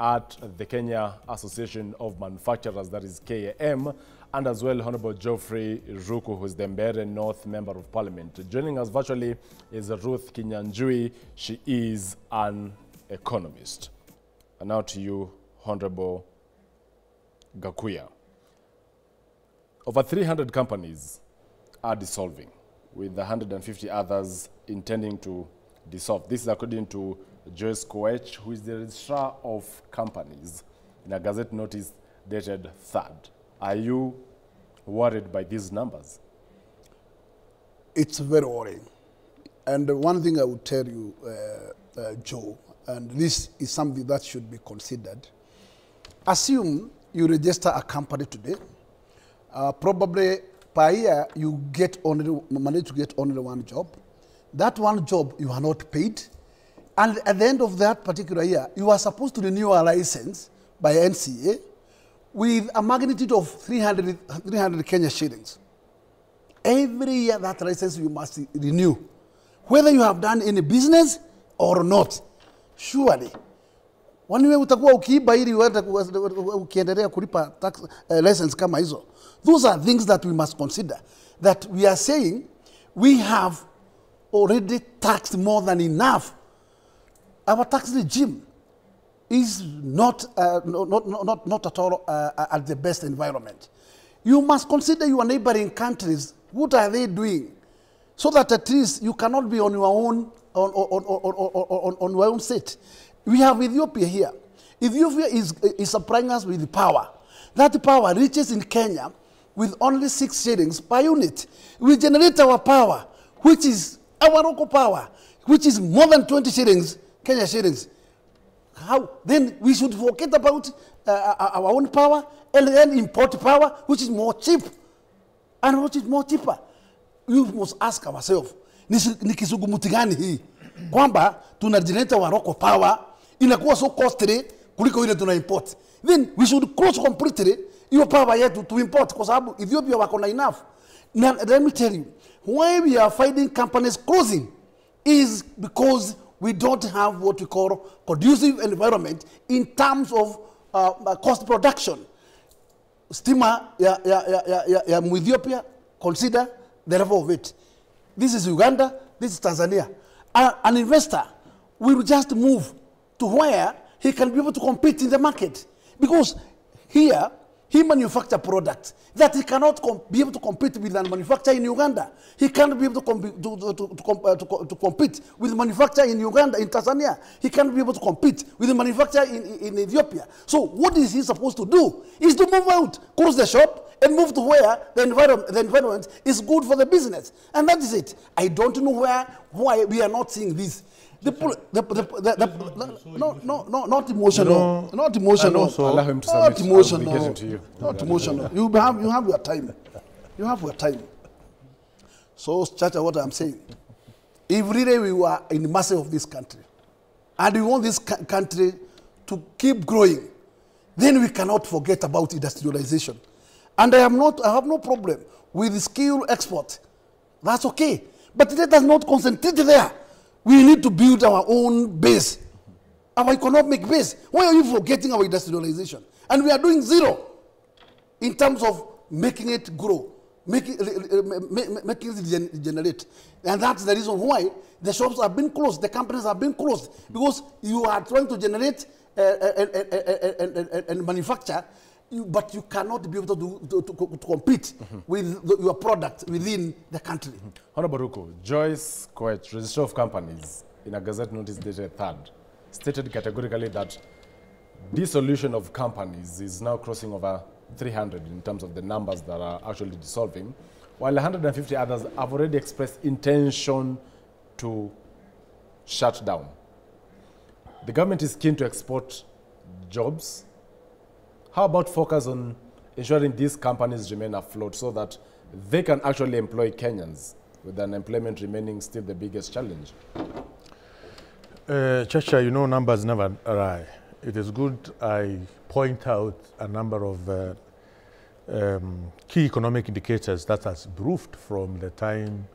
at the Kenya Association of Manufacturers, that is KAM, and as well Honorable Geoffrey Ruku, who is the Mbeere North Member of Parliament. Joining us virtually is Ruth Kinyanjui. She is an economist. And now to you, Honorable Gakuya. Over 300 companies are dissolving, with 150 others intending to dissolve. This is according to Joyce Koech, who is the registrar of companies, in a Gazette notice dated 3rd. Are you worried by these numbers? It's very worrying. And one thing I would tell you, Joe, and this is something that should be considered. Assume you register a company today. Probably per year you manage to get only one job. That one job you are not paid. And at the end of that particular year, you are supposed to renew a license by NCA with a magnitude of 300 Kenya shillings. Every year that license you must renew, whether you have done any business or not. Surely, one way utakuwa ukiiba ili ukiendelea kulipa tax license kama hizo. Those are things that we must consider. That we are saying we have already taxed more than enough. Our tax regime is not at all at the best environment. You must consider your neighboring countries. What are they doing? So that at least you cannot be on your own, on your own set. We have Ethiopia here. Ethiopia is supplying us with power. That power reaches in Kenya with only 6 shillings per unit. We generate our power, which is our local power, which is more than 20 shillings, Kenya shillings. How? Then we should forget about our own power and then import power, which is more cheap. And which is more cheaper. You must ask ourselves, ni kisugumuti gani hii? Kwamba tunajenerate our local power, inakuwa so costly kuliko ile tuna import. Then we should close completely your power yetu to import kwa sababu Ethiopia wako na enough. Now, let me tell you, why we are finding companies closing is because we don't have what we call conducive environment in terms of cost production. Stima ya Ethiopia, consider the level of it. This is Uganda, this is Tanzania. An investor will just move to where he can be able to compete in the market. Because here, he manufactures products that he cannot be able to compete with and manufacture in Uganda. He can't be able to compete with the manufacturer in Uganda, in Tanzania. He can't be able to compete with the manufacturer in Ethiopia. So what is he supposed to do? Is to move out, close the shop, and move to where the environment is good for the business. And that is it. I don't know why we are not seeing this. Not emotional. Not emotional. Allow him to submit. Not emotional. I'll be getting to you. Not emotional. You have your time. You have your time. So, Chacha, what I'm saying, if really we were in the mercy of this country, and we want this country to keep growing, then we cannot forget about industrialization. And I have no problem with skill export. That's okay. But let us not concentrate there. We need to build our own base, our economic base. Why are you forgetting our industrialization? And we are doing zero in terms of making it grow, making it generate. And that's the reason why the shops have been closed, the companies have been closed, because you are trying to generate and manufacture, but you cannot be able to compete with your product within the country. Honorable Ruku, Joyce Koech, Registrar of Companies, in a Gazette notice dated 3rd, stated categorically that dissolution of companies is now crossing over 300 in terms of the numbers that are actually dissolving, while 150 others have already expressed intention to shut down. The government is keen to export jobs. How about focus on ensuring these companies remain afloat so that they can actually employ Kenyans, with unemployment remaining still the biggest challenge? Chacha, you know, numbers never lie. It is good I point out a number of key economic indicators that has improved from the time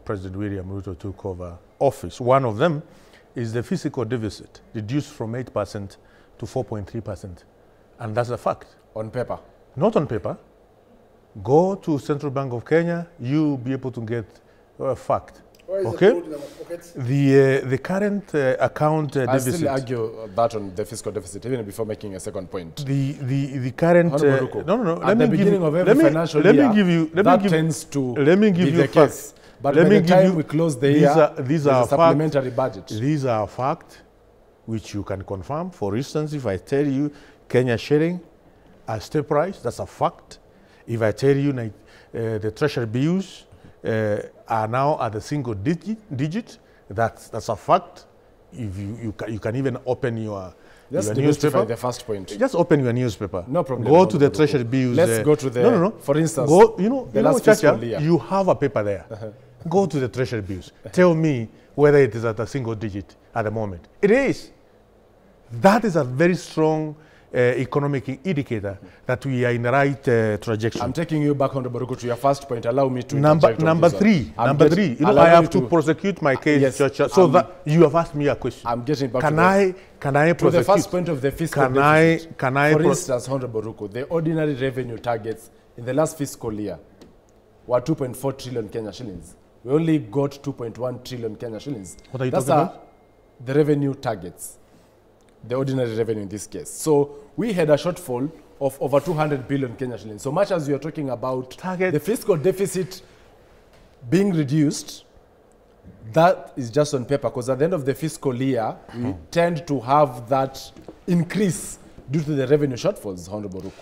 President William Ruto took over office. One of them is the fiscal deficit, reduced from 8% to 4.3%. And that's a fact. On paper. Not on paper. Go to Central Bank of Kenya, you'll be able to get a fact. Okay? The current account I deficit. still argue that on the fiscal deficit, even before making a second point. The current no. At the beginning of every financial year, that tends to be the case. But by the time we close the year, these are supplementary budget. These are facts which you can confirm. For instance, if I tell you Kenya shilling as step price, that's a fact. If I tell you the treasury bills are now at a single digit, that's a fact. If you can even open your newspaper. The first point. Just open your newspaper. No problem. Go to the treasury bills. Let's go to the. No. For instance, go. Chacha, you have a paper there. Go to the treasury bills. Tell me whether it is at a single digit at the moment. It is. That is a very strong economic indicator that we are in the right trajectory. I'm taking you back, Honorable Ruku, to your first point. Allow me to Number three. I have to prosecute my case, so that you have asked me a question. I'm getting back can I prosecute? To the first point of the fiscal deficit. For instance, Honorable Ruku, the ordinary revenue targets in the last fiscal year were 2.4 trillion Kenya shillings. We only got 2.1 trillion Kenya shillings. What are you talking about? The revenue targets. The ordinary revenue in this case. So we had a shortfall of over 200 billion Kenya shillings. So much as you're talking about the fiscal deficit being reduced, that is just on paper, because at the end of the fiscal year, we tend to have that increase due to the revenue shortfalls, Honorable Ruku.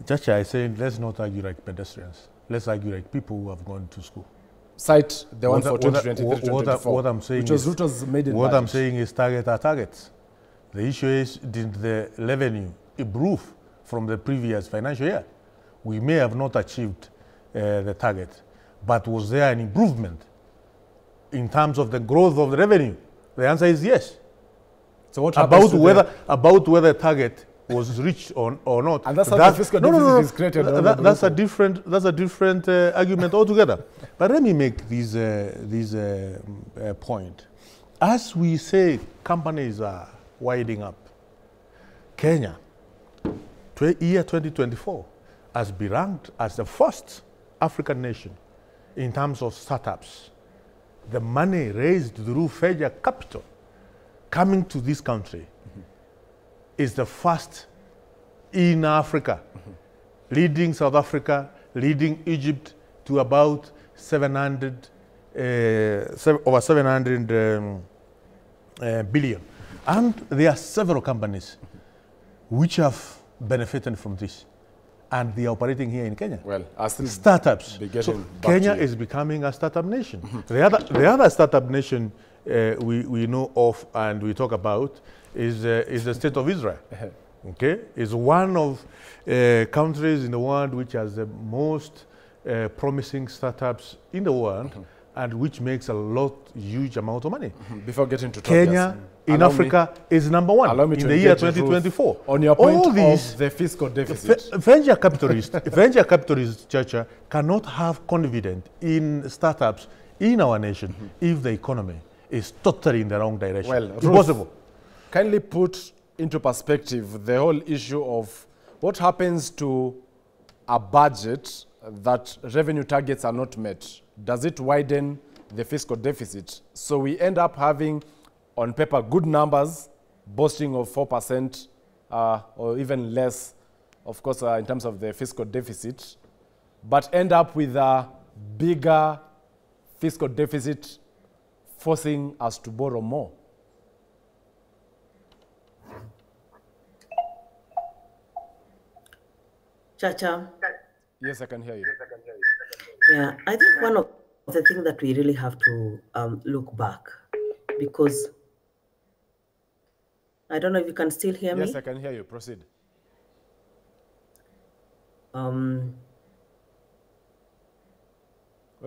Chacha, I say let's not argue like pedestrians. Let's argue like people who have gone to school. Cite the one for 2023-2024, what I'm saying which was Ruto's maiden What budget. I'm saying is target are targets. The issue is, did the revenue improve from the previous financial year? We may have not achieved the target, but was there an improvement in terms of the growth of the revenue? The answer is yes. So what happens about whether target was reached or not? And that's how the fiscal deficit is created. That's a different argument altogether. But let me make this point. As we say, companies are winding up. Kenya, year 2024, has been ranked as the first African nation in terms of startups. The money raised through venture capital coming to this country is the first in Africa, leading South Africa, leading Egypt to about over 700 billion. And there are several companies which have benefited from this, and they are operating here in Kenya. Well, startups. So Kenya is becoming a startup nation. The other startup nation we know of and we talk about is the state of Israel. Okay, is one of countries in the world which has the most promising startups in the world, and which makes a huge amount of money. Before getting to Kenya in Africa is number one in the year 2024. On your point of the fiscal deficit. Venture capitalists, Chacha, cannot have confidence in startups in our nation if the economy is totally in the wrong direction. Well, impossible. Kindly put into perspective the whole issue of what happens to a budget that revenue targets are not met. Does it widen the fiscal deficit? So we end up having, on paper, good numbers, boasting of 4% or even less, of course, in terms of the fiscal deficit, but end up with a bigger fiscal deficit forcing us to borrow more. Chacha. Yes, I can hear you. Yeah, I think one of the things that we really have to look back, because I don't know if you can still hear me. Yes, I can hear you. Proceed. We'll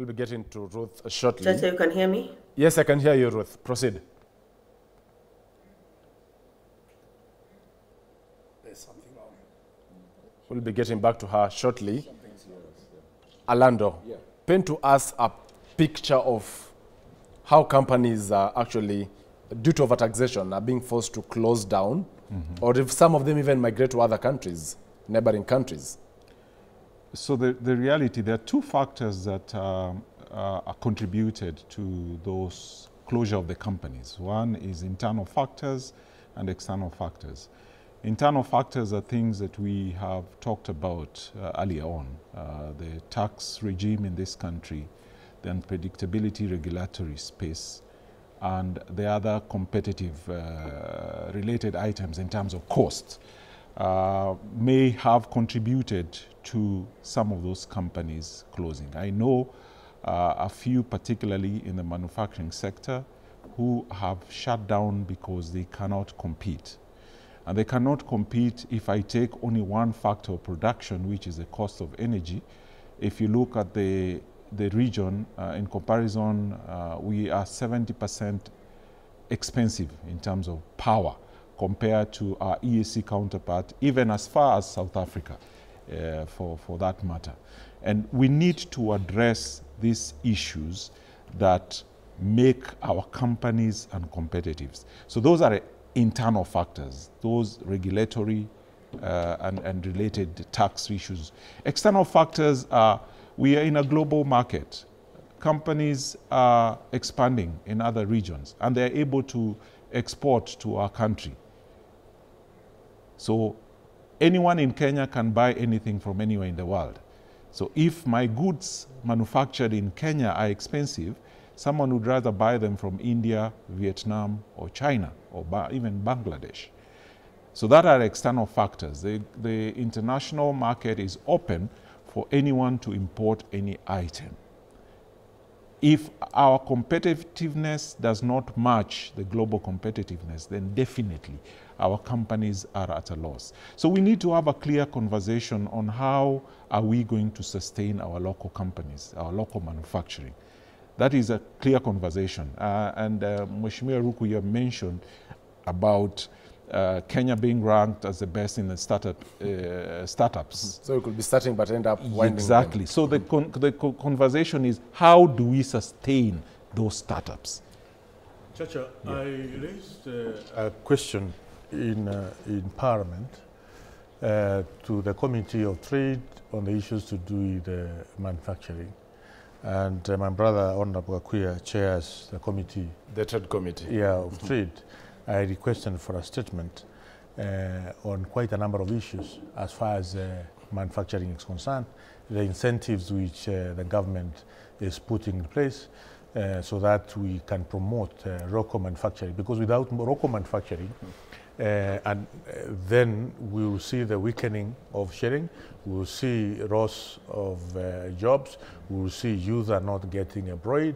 be getting to Ruth shortly. Chacha, you can hear me? Yes, I can hear you, Ruth. Proceed. There's something wrong. We'll be getting back to her shortly. Alando, paint to us a picture of how companies are actually, due to overtaxation, are being forced to close down Or if some of them even migrate to other countries, neighboring countries? So the reality, there are two factors that are contributed to those closure of the companies. One is internal factors and external factors. Internal factors are things that we have talked about earlier on. The tax regime in this country, the unpredictability regulatory space, and the other competitive related items in terms of cost may have contributed to some of those companies closing. I know a few, particularly in the manufacturing sector, who have shut down because they cannot compete. And they cannot compete if I take only one factor of production, which is the cost of energy. If you look at the region, in comparison, we are 70% expensive in terms of power compared to our EAC counterpart, even as far as South Africa, for that matter. And we need to address these issues that make our companies uncompetitive. So those are internal factors, those regulatory and related tax issues. External factors are, we are in a global market. Companies are expanding in other regions and they're able to export to our country. So anyone in Kenya can buy anything from anywhere in the world. So if my goods manufactured in Kenya are expensive, someone would rather buy them from India, Vietnam, or China, or even Bangladesh. So that are external factors. The international market is open for anyone to import any item. If our competitiveness does not match the global competitiveness, then definitely our companies are at a loss. So we need to have a clear conversation on how are we going to sustain our local companies, our local manufacturing. That is a clear conversation. Mheshimiwa Ruku, you have mentioned about Kenya being ranked as the best in the startups. So we could be starting but end up winding Exactly. them. So the conversation is, how do we sustain those startups? Chacha, yeah. I raised a question in Parliament to the Committee of Trade on the issues to do with manufacturing. And my brother, Honorable Akuya, chairs the committee. The Trade Committee. Yeah, of Trade. I requested for a statement on quite a number of issues as far as manufacturing is concerned, the incentives which the government is putting in place so that we can promote local manufacturing. Because without local manufacturing, then we will see the weakening of sharing, we will see loss of jobs, we will see youth are not getting employed.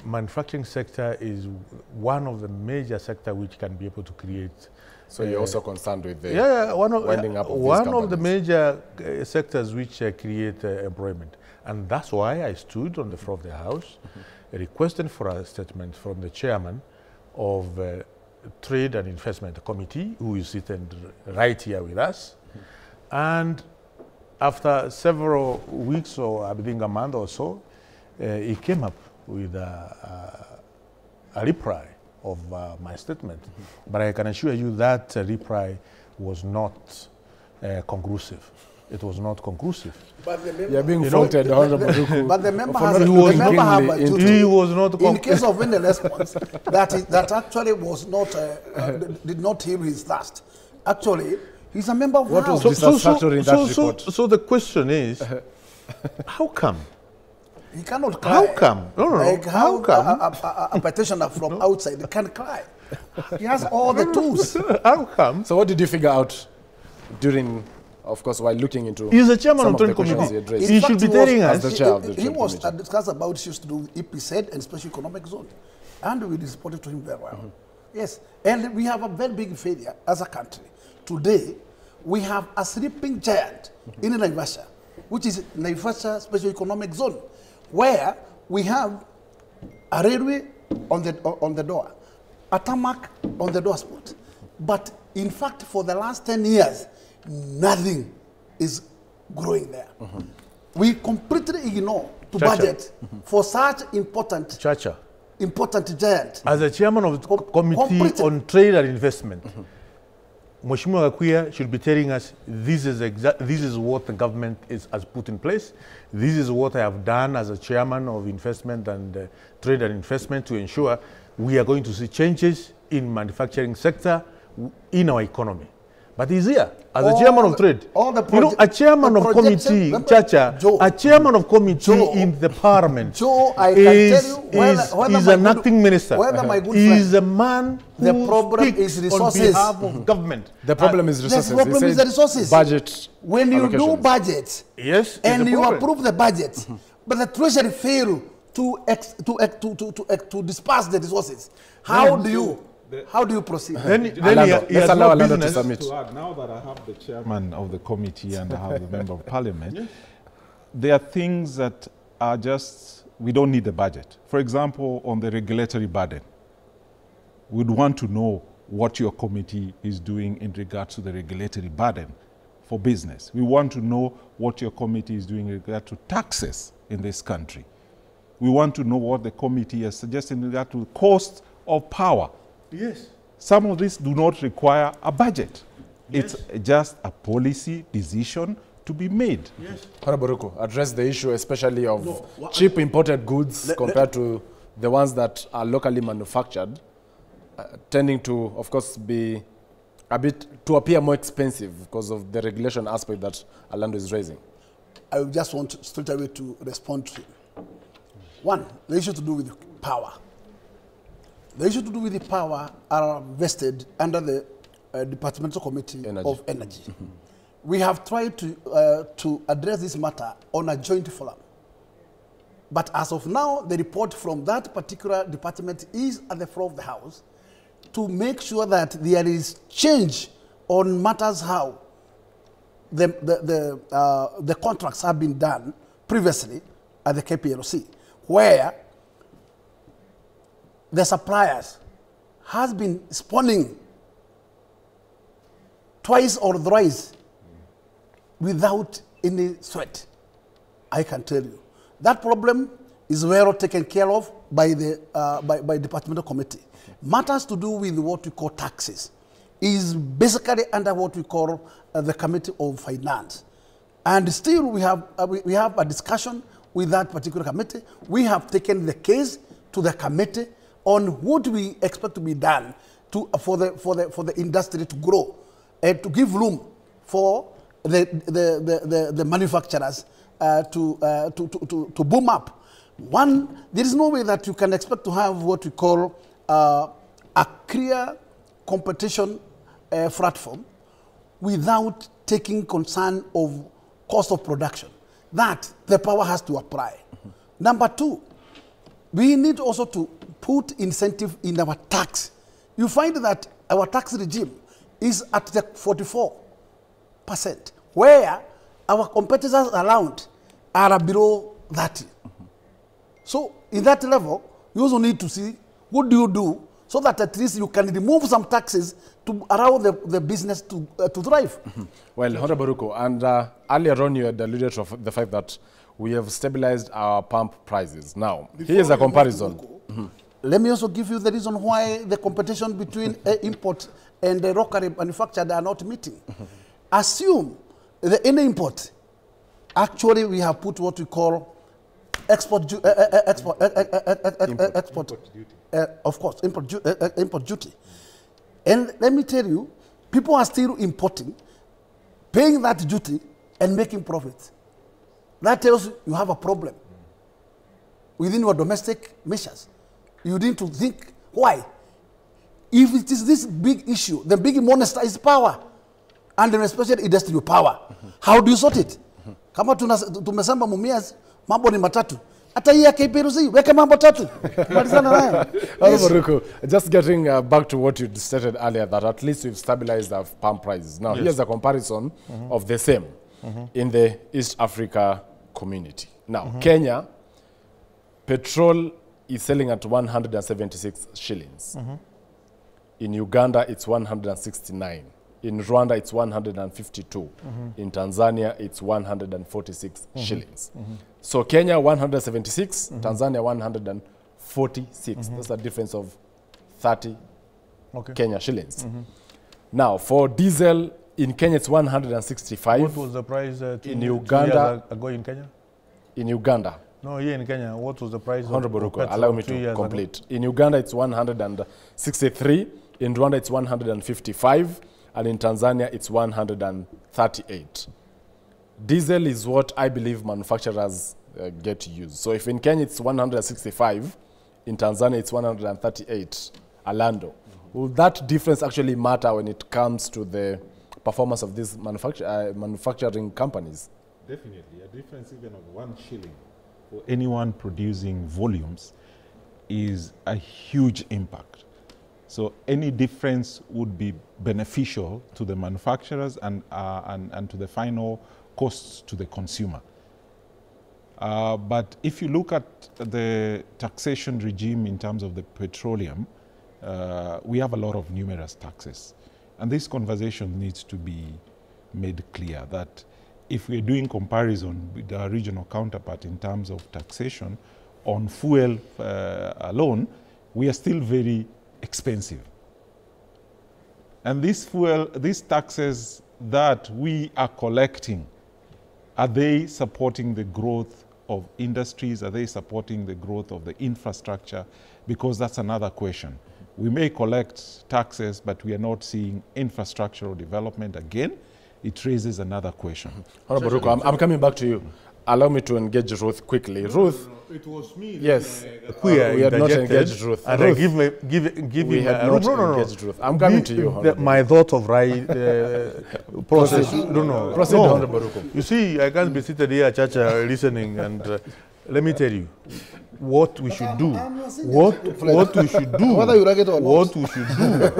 Manufacturing sector is one of the major sectors which can be able to create. So you're also concerned with the winding up of one of the major sectors which create employment. And that's why I stood on the floor of the House requesting for a statement from the chairman of Trade and Investment Committee, who is sitting right here with us. And after several weeks, or I think a month or so, he came up with a reply of my statement. But I can assure you that reply was not conclusive. It was not conclusive. But the member, you're being faulted, Honorable. But the member has he was not in case of any response that actually was not did not heal his thirst. Actually, he's a member of what the was House. dissatisfactory in that report? So the question is, how come? He cannot cry. How come? No. Like how come? A petitioner from outside can cry. He has all the tools. How come? So what did you figure out during, of course, while looking into He's the chairman of the the committee. He should be telling us. the chair of the He was committee. discussed about issues to do with EPZ and special economic zone. And we responded to him very well. Yes. And we have a very big failure as a country. Today, we have a sleeping giant in Naivasha, which is Naivasha Special Economic Zone, where we have a railway on the door, a tarmac on the doorspot. But in fact, for the last 10 years, nothing is growing there. We completely ignore to budget for such important Chacha, giant. as the chairman of the Committee on Trade and Investment, Mheshimiwa Gakuya should be telling us this is what the government has put in place. This is what I have done as a chairman of investment and trade and investment to ensure we are going to see changes in manufacturing sector in our economy. But he's here as a chairman of trade. A chairman of committee, a chairman of committee in the parliament. Joe, I can tell you, is an acting minister. He's a man the problem is resources. On behalf of government. The problem is resources. The problem is the resources. Budget. When you do budget, yes, and you approve the budget, but the treasury fail to disperse the resources, how do you proceed? Let's allow Alando to submit. Now that I have the chairman of the committee and I have the member of parliament, there are things that are just, we don't need the budget. For example, on the regulatory burden, we'd want to know what your committee is doing in regards to the regulatory burden for business. We want to know what your committee is doing in regard to taxes in this country. We want to know what the committee has suggested in regard to the cost of power. Yes. Some of these do not require a budget. Yes. It's just a policy decision to be made. Yes. Honorable Ruku, address the issue especially of cheap imported goods compared to the ones that are locally manufactured, tending to, of course, be a bit, to appear more expensive because of the regulation aspect that Alando is raising. I just want straight away to respond to him. One, the issue to do with power. The issue to do with the power are vested under the Departmental Committee of Energy. We have tried to address this matter on a joint forum. But as of now, the report from that particular department is at the floor of the House to make sure that there is change on matters how the contracts have been done previously at the KPLC, where the suppliers has been spawning twice or thrice without any sweat. I can tell you. That problem is well taken care of by the by departmental committee. Matters to do with what we call taxes is basically under what we call the Committee of Finance. And still we have a discussion with that particular committee. We have taken the case to the committee on what we expect to be done for the industry to grow and to give room for the manufacturers to boom up. One, there is no way that you can expect to have what we call a clear competition platform without taking concern of cost of production. That the power has to apply. Number two, we need also to put incentive in our tax. You find that our tax regime is at the 44%, where our competitors around are below 30. So in that level, you also need to see what do you do so that at least you can remove some taxes to allow the business to thrive. Well, Honorable Ruku, and earlier on you had alluded to the fact that we have stabilized our pump prices. Now, here's a comparison. Let me also give you the reason why the competition between import and the locally manufactured are not meeting. Assume the any import, actually we have put what we call import duty. Of course, import duty. And let me tell you, people are still importing, paying that duty and making profits. That tells you you have a problem within your domestic measures. You need to think, why? If it is this big issue, the big monster is power, and especially industrial power. How do you sort it? Kama tumesema mumias, mambo ni matatu. Hata hii ya KPLC, weka mambo tatu. Malizana nayo. Ruku, just getting back to what you stated earlier, that at least we've stabilized our pump prices. Now, here's a comparison of the same in the East Africa community. Now, Kenya, petrol is selling at 176 shillings. In Uganda, it's 169. In Rwanda, it's 152. In Tanzania, it's 146 shillings. So Kenya, 176, Tanzania, 146. That's a difference of 30 Kenya shillings. Now, for diesel, in Kenya, it's 165. What was the price in Uganda? 2 years ago in Kenya? In Uganda. No, here in Kenya, what was the price Honorable of Ruko, petrol allow me 2 to years complete. ago? In Uganda, it's 163. In Rwanda, it's 155. And in Tanzania, it's 138. Diesel is what I believe manufacturers get to use. So if in Kenya, it's 165, in Tanzania, it's 138, Alando. Will that difference actually matter when it comes to the performance of these manufacturing companies? Definitely. A difference even of 1 shilling for anyone producing volumes is a huge impact. So any difference would be beneficial to the manufacturers and to the final costs to the consumer. But if you look at the taxation regime in terms of the petroleum, we have a lot of numerous taxes. And this conversation needs to be made clear that if we're doing comparison with our regional counterpart in terms of taxation on fuel alone, we are still very expensive. And these taxes that we are collecting, are they supporting the growth of industries? Are they supporting the growth of the infrastructure? Because that's another question. We may collect taxes, but we are not seeing infrastructural development. Again, it raises another question. Honorable Ruko, I'm coming back to you. Allow me to engage Ruth quickly. Ruth. No, it was me. Yes. We had not engaged Ruth. And Ruth, we had not engaged Ruth. I'm coming to you. My thought of right process. Proceed, Honorable Ruko. You see, I can't be seated here, Chacha, listening, and let me tell you what we should do. What we should do. Whether you like it or not. What we should do.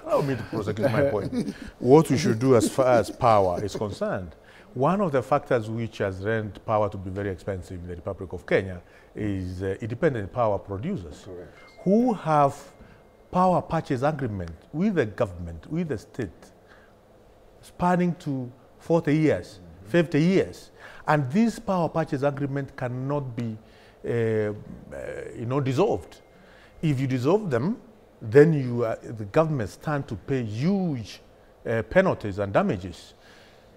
Allow me to prosecute my point. What we should do as far as power is concerned. One of the factors which has rendered power to be very expensive in the Republic of Kenya is independent power producers. Correct. Who have power purchase agreement with the government, with the state, spanning to 40 years, 50 years. And this power purchase agreement cannot be dissolved. If you dissolve them, then the government stand to pay huge penalties and damages.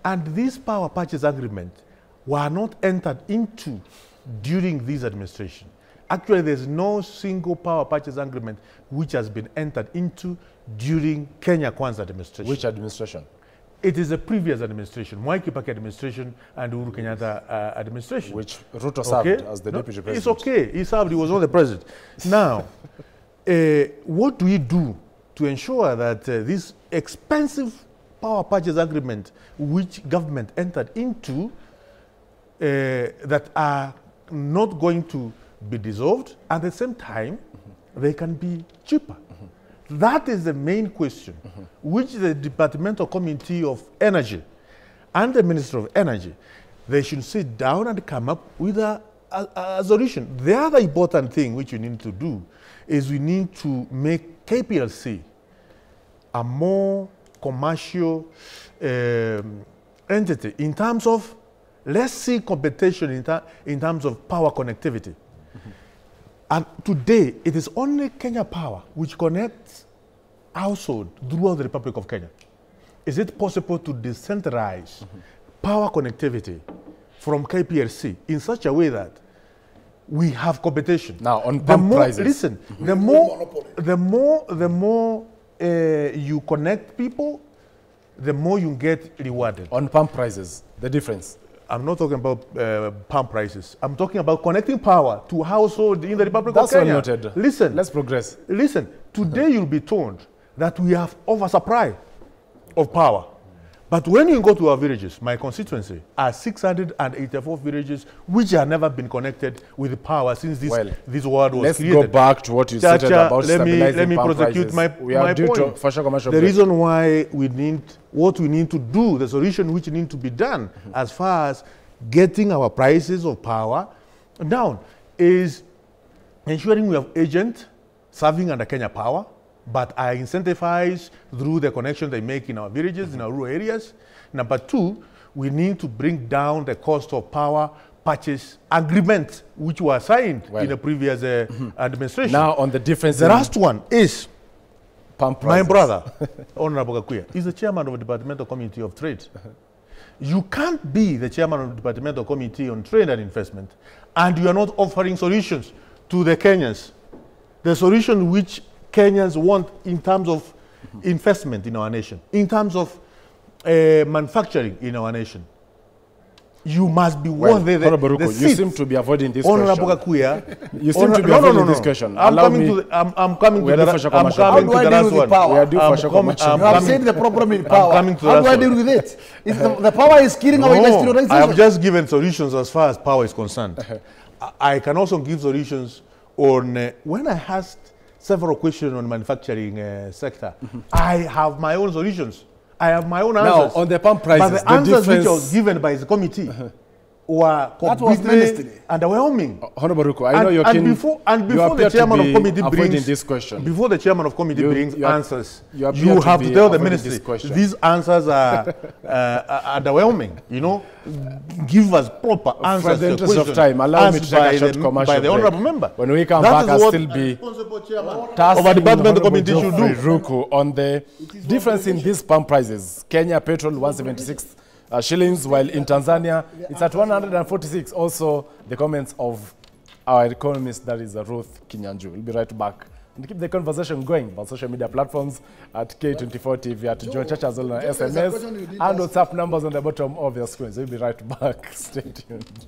And these power purchase agreements were not entered into during this administration. Actually, there's no single power purchase agreement which has been entered into during Kenya Kwanza administration. Which administration? It is a previous administration, Mwai Kibaki administration and Uhuru Kenyatta administration. Which Ruto served as the deputy president. It's okay. He served. He was not the president. Now, what do we do to ensure that this expensive power purchase agreement which government entered into that are not going to be dissolved, at the same time, they can be cheaper? That is the main question, which the Departmental Committee of Energy and the Minister of Energy, they should sit down and come up with a solution. The other important thing which we need to do is we need to make KPLC a more commercial entity in terms of, let's see competition in terms of power connectivity. And today, it is only Kenya Power which connects households throughout the Republic of Kenya. Is it possible to decentralize power connectivity from KPLC in such a way that we have competition? Now, on pump prices. Listen, the more you connect people, the more you get rewarded. On pump prices, the difference. I'm not talking about pump prices. I'm talking about connecting power to households in the Republic of Kenya. That's well noted. Listen. Let's progress. Listen. Today you'll be told that we have oversupply of power. But when you go to our villages, my constituency are 684 villages which have never been connected with power since this world was created. Let's go back to what you said about stabilizing pump prices. My point. The reason why what we need to do, the solution which needs to be done as far as getting our prices of power down is ensuring we have agents serving under Kenya Power, but are incentivized through the connection they make in our villages, in our rural areas. Number two, we need to bring down the cost of power purchase agreements which were signed in the previous administration. Now on the difference. The last one is pump My prices. brother, Honorable Gakuya, is the chairman of the Departmental Committee of Trade. You can't be the chairman of the Departmental Committee on Trade and Investment and you are not offering solutions to the Kenyans. The solution which Kenyans want in terms of investment in our nation, in terms of manufacturing in our nation. You must be worth the seat. You seem to be avoiding this Honorable question. Gakuya, You seem to be avoiding this question. I'm coming to the last one. Power? You have said the problem in power. How do I deal with it? The power is killing our industrial organization. I have just given solutions as far as power is concerned. I can also give solutions on when I asked several questions on manufacturing sector. I have my own solutions. I have my own answers. Now, on the pump prices, but the answers which was given by the committee were completely underwhelming. Honorable Ruku, I know you're keen. And before the chairman of committee brings this question, before the chairman of committee brings answers, you have have to tell the ministry these answers are underwhelming. You know, give us proper answers. For the interest of time, allow me to take a short commercial by the honourable member. When we come back, I'll still be of a departmental committee should do. Ruku on the difference in these pump prices. Kenya petrol 176 shillings, while in Tanzania it's at 146. Also, the comments of our economist, that is Ruth Kinyanjui. We'll be right back and keep the conversation going on social media platforms at K24 TV, at John Church as well on SMS, and WhatsApp numbers on the bottom of your screens. We'll be right back. Stay tuned.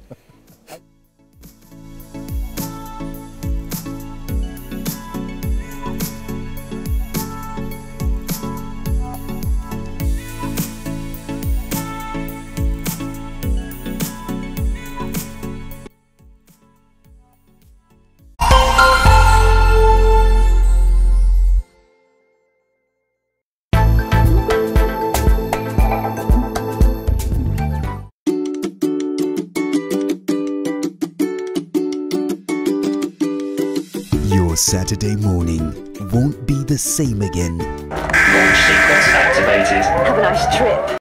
Your Saturday morning won't be the same again. Launch sequence activated. Have a nice trip.